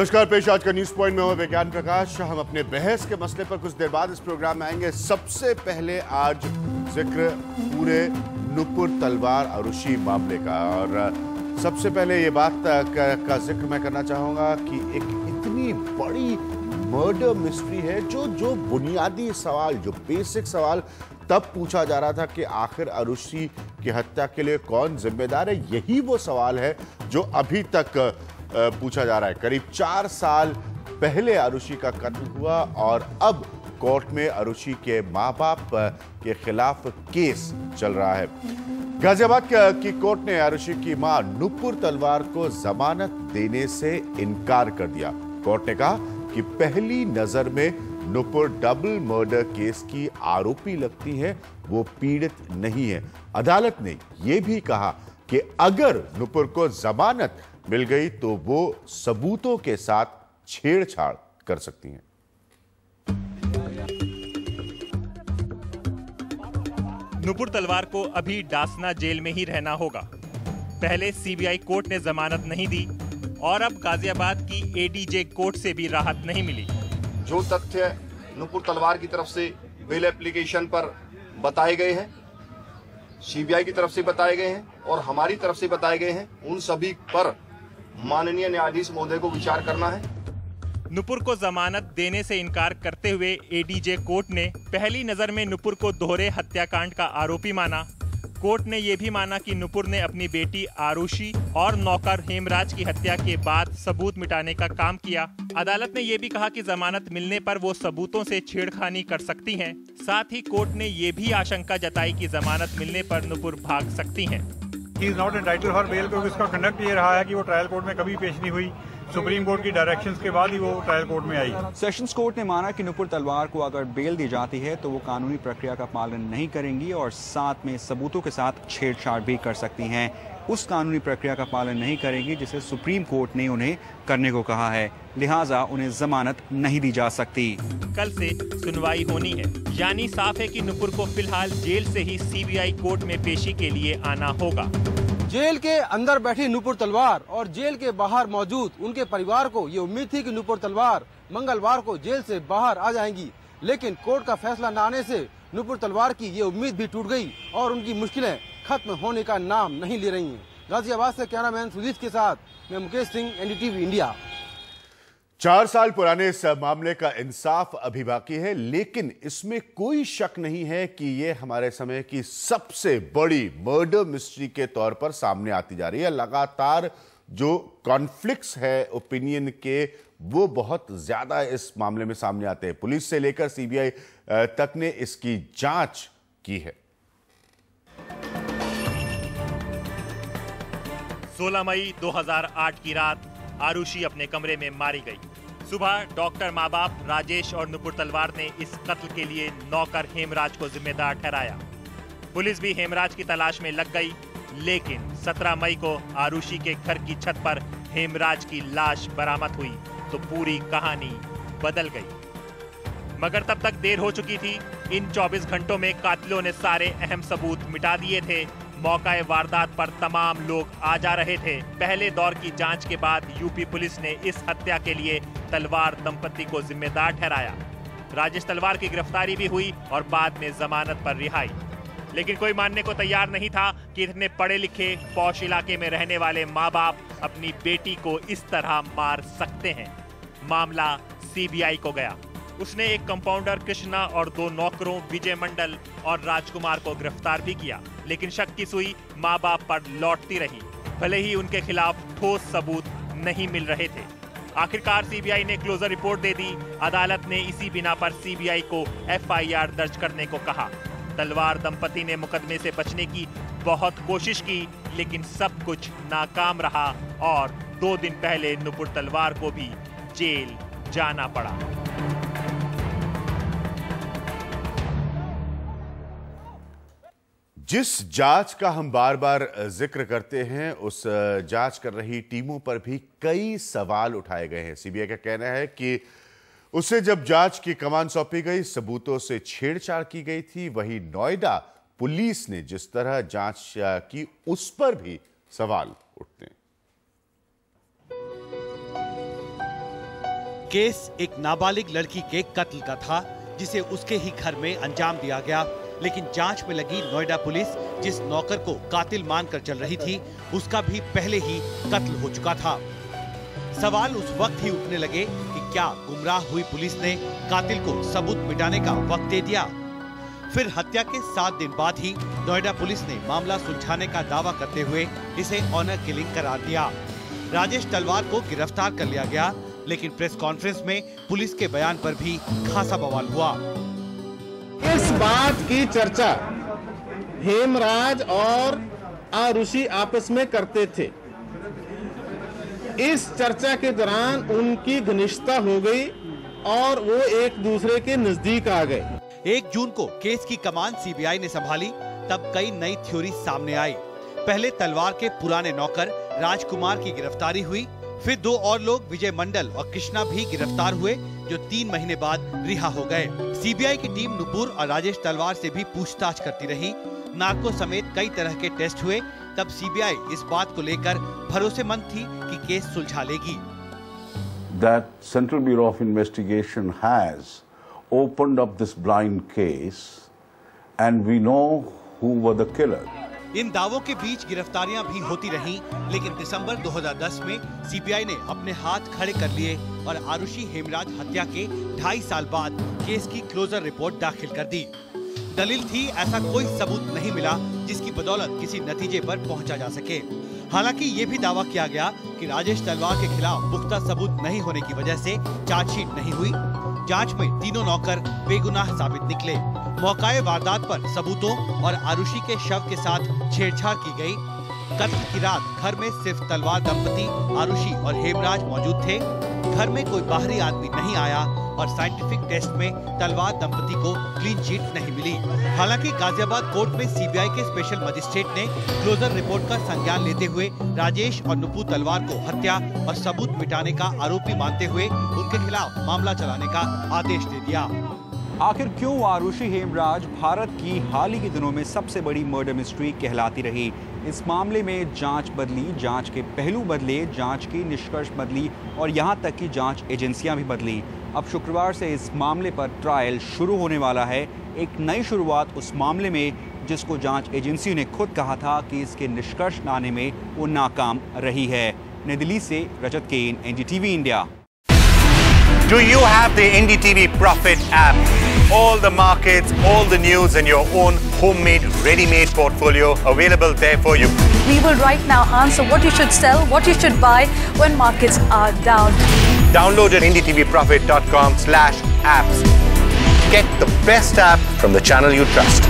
नमस्कार, पेश आज का न्यूज पॉइंट में हूं विज्ञान प्रकाश। हम अपने बहस के मसले पर कुछ देर बाद इस प्रोग्राम में आएंगे। सबसे पहले आज जिक्र पूरे नुपुर तलवार आरुषि मामले का, और सबसे पहले ये बात का जिक्र मैं करना चाहूंगा कि एक इतनी बड़ी मर्डर मिस्ट्री है जो बुनियादी सवाल, जो बेसिक सवाल तब पूछा जा रहा था कि आखिर आरुषि की हत्या के लिए कौन जिम्मेदार है, यही वो सवाल है जो अभी तक पूछा जा रहा है। करीब 4 साल पहले आरुषि का कत्ल हुआ और अब कोर्ट में आरुषि के मां बाप के खिलाफ केस चल रहा है। गाजियाबाद की कोर्ट ने आरुषि की मां नुपुर तलवार को जमानत देने से इनकार कर दिया। कोर्ट ने कहा कि पहली नजर में नुपुर डबल मर्डर केस की आरोपी लगती है, वो पीड़ित नहीं है। अदालत ने यह भी कहा कि अगर नुपुर को जमानत मिल गई तो वो सबूतों के साथ छेड़छाड़ कर सकती हैं। नुपुर तलवार को अभी डासना जेल में ही रहना होगा। पहले सीबीआई कोर्ट ने जमानत नहीं दी और अब गाजियाबाद की एडीजे कोर्ट से भी राहत नहीं मिली। जो तथ्य नुपुर तलवार की तरफ से बेल एप्लीकेशन पर बताए गए हैं, सीबीआई की तरफ से बताए गए हैं और हमारी तरफ से बताए गए हैं, उन सभी पर माननीय न्यायाधीश महोदय को विचार करना है। नुपुर को जमानत देने से इनकार करते हुए एडीजे कोर्ट ने पहली नजर में नुपुर को दोहरे हत्याकांड का आरोपी माना। कोर्ट ने यह भी माना कि नुपुर ने अपनी बेटी आरुषि और नौकर हेमराज की हत्या के बाद सबूत मिटाने का काम किया। अदालत ने यह भी कहा कि जमानत मिलने पर वो सबूतों से छेड़खानी कर सकती हैं। साथ ही कोर्ट ने यह भी आशंका जताई कि जमानत मिलने पर नुपुर भाग सकती हैं। He is not entitled for bail, क्योंकि उसका कंडक्ट ये रहा है कि वो ट्रायल कोर्ट में कभी पेश नहीं हुई। सुप्रीम कोर्ट की डायरेक्शंस के बाद ही वो ट्रायल कोर्ट में आई। सेशंस कोर्ट ने माना कि नुपुर तलवार को अगर बेल दी जाती है तो वो कानूनी प्रक्रिया का पालन नहीं करेंगी और साथ में सबूतों के साथ छेड़छाड़ भी कर सकती हैं। उस कानूनी प्रक्रिया का पालन नहीं करेंगी जिसे सुप्रीम कोर्ट ने उन्हें करने को कहा है, लिहाजा उन्हें जमानत नहीं दी जा सकती। कल से सुनवाई होनी है, यानी साफ है कि नुपुर को फिलहाल जेल से ही सीबीआई कोर्ट में पेशी के लिए आना होगा। जेल के अंदर बैठी नुपुर तलवार और जेल के बाहर मौजूद उनके परिवार को ये उम्मीद थी कि नुपुर तलवार मंगलवार को जेल से बाहर आ जाएंगी, लेकिन कोर्ट का फैसला न आने से नुपुर तलवार की ये उम्मीद भी टूट गई और उनकी मुश्किलें खत्म होने का नाम नहीं ले रही हैं। गाजियाबाद से कैमरामैन सुजीत के साथ मैं मुकेश सिंह, एनडीटीवी इंडिया। 4 साल पुराने इस मामले का इंसाफ अभी बाकी है, लेकिन इसमें कोई शक नहीं है कि यह हमारे समय की सबसे बड़ी मर्डर मिस्ट्री के तौर पर सामने आती जा रही है। लगातार जो कॉन्फ्लिक्ट्स है ओपिनियन के, वो बहुत ज्यादा इस मामले में सामने आते हैं। पुलिस से लेकर सीबीआई तक ने इसकी जांच की है। 16 मई 2008 की रात आरुषि अपने कमरे में मारी गई। सुबह डॉक्टर माँ बाप राजेश और नुपुर तलवार ने इस कत्ल के लिए नौकर हेमराज को जिम्मेदार ठहराया। पुलिस भी हेमराज की तलाश में लग गई, लेकिन 17 मई को आरुषि के घर की छत पर हेमराज की लाश बरामद हुई तो पूरी कहानी बदल गई। मगर तब तक देर हो चुकी थी। इन 24 घंटों में कातिलों ने सारे अहम सबूत मिटा दिए थे। मौकाए वारदात पर तमाम लोग आ जा रहे थे। पहले दौर की जांच के बाद यूपी पुलिस ने इस हत्या के लिए तलवार दंपति को जिम्मेदार ठहराया। राजेश तलवार की गिरफ्तारी भी हुई और बाद में जमानत पर रिहाई। लेकिन कोई मानने को तैयार नहीं था कि इतने पढ़े लिखे पौष इलाके में रहने वाले माँ बाप अपनी बेटी को इस तरह मार सकते हैं। मामला सीबीआई को गया। उसने एक कंपाउंडर कृष्णा और 2 नौकरों विजय मंडल और राजकुमार को गिरफ्तार भी किया, लेकिन शक की सुई माँ बाप पर लौटती रही, भले ही उनके खिलाफ ठोस सबूत नहीं मिल रहे थे। आखिरकार सीबीआई ने क्लोजर रिपोर्ट दे दी। अदालत ने इसी बिना पर सीबीआई को एफआईआर दर्ज करने को कहा। तलवार दंपति ने मुकदमे से बचने की बहुत कोशिश की, लेकिन सब कुछ नाकाम रहा और 2 दिन पहले नुपुर तलवार को भी जेल जाना पड़ा। जिस जांच का हम बार बार जिक्र करते हैं, उस जांच कर रही टीमों पर भी कई सवाल उठाए गए हैं। सीबीआई का कहना है कि उसे जब जांच की कमान सौंपी गई, सबूतों से छेड़छाड़ की गई थी। वहीं नोएडा पुलिस ने जिस तरह जांच की, उस पर भी सवाल उठते हैं। केस एक नाबालिग लड़की के कत्ल का था, जिसे उसके ही घर में अंजाम दिया गया। लेकिन जांच में लगी नोएडा पुलिस जिस नौकर को कातिल मानकर चल रही थी, उसका भी पहले ही कत्ल हो चुका था। सवाल उस वक्त ही उठने लगे कि क्या गुमराह हुई पुलिस ने कातिल को सबूत मिटाने का वक्त दे दिया। फिर हत्या के 7 दिन बाद ही नोएडा पुलिस ने मामला सुलझाने का दावा करते हुए इसे ऑनर किलिंग करार दिया। राजेश तलवार को गिरफ्तार कर लिया गया, लेकिन प्रेस कॉन्फ्रेंस में पुलिस के बयान पर भी खासा बवाल हुआ। इस बात की चर्चा हेमराज और आरुषि आपस में करते थे। इस चर्चा के दौरान उनकी घनिष्ठता हो गई और वो एक दूसरे के नजदीक आ गए। 1 जून को केस की कमान सीबीआई ने संभाली, तब कई नई थ्योरी सामने आई। पहले तलवार के पुराने नौकर राजकुमार की गिरफ्तारी हुई, फिर 2 और लोग विजय मंडल और कृष्णा भी गिरफ्तार हुए, जो 3 महीने बाद रिहा हो गए। सीबीआई की टीम नुपुर और राजेश तलवार से भी पूछताछ करती रही। नार्को समेत कई तरह के टेस्ट हुए। तब सीबीआई इस बात को लेकर भरोसेमंद थी कि केस सुलझा लेगी। That Central Bureau of Investigation has opened up this blind case and we know who were the killer. इन दावों के बीच गिरफ्तारियां भी होती रहीं, लेकिन दिसंबर 2010 में सीबीआई ने अपने हाथ खड़े कर लिए और आरुषि हेमराज हत्या के 2.5 साल बाद केस की क्लोजर रिपोर्ट दाखिल कर दी। दलील थी ऐसा कोई सबूत नहीं मिला जिसकी बदौलत किसी नतीजे पर पहुंचा जा सके। हालांकि ये भी दावा किया गया कि राजेश तलवार के खिलाफ पुख्ता सबूत नहीं होने की वजह से चार्जशीट नहीं हुई। जांच में तीनों नौकर बेगुनाह साबित निकले। मौकाए वारदात पर सबूतों और आरुषि के शव के साथ छेड़छाड़ की गई। कत्ल की रात घर में सिर्फ तलवार दंपति आरुषि और हेमराज मौजूद थे। घर में कोई बाहरी आदमी नहीं आया और साइंटिफिक टेस्ट में तलवार दंपति को क्लीन चिट नहीं मिली। हालांकि गाजियाबाद कोर्ट में सीबीआई के स्पेशल मजिस्ट्रेट ने क्लोजर रिपोर्ट का संज्ञान लेते हुए राजेश और नुपुर तलवार को हत्या और सबूत मिटाने का आरोपी मानते हुए उनके खिलाफ मामला चलाने का आदेश दे दिया। आखिर क्यों आरुषि हेमराज भारत की हाल ही के दिनों में सबसे बड़ी मर्डर मिस्ट्री कहलाती रही? इस मामले में जांच बदली, जांच के पहलू बदले, जांच की निष्कर्ष बदली और यहां तक कि जांच एजेंसियां भी बदली। अब शुक्रवार से इस मामले पर ट्रायल शुरू होने वाला है। एक नई शुरुआत उस मामले में जिसको जांच एजेंसी ने खुद कहा था कि इसके निष्कर्ष लाने में वो नाकाम रही है। नई दिल्ली से Rajat Ken, NDTV India. Do you have the NDTV Profit app? All the markets, all the news and your own homemade, ready-made portfolio available there for you. We will right now answer what you should sell, what you should buy when markets are down. Download at ndtvprofit.com/apps. Get the best app from the channel you trust.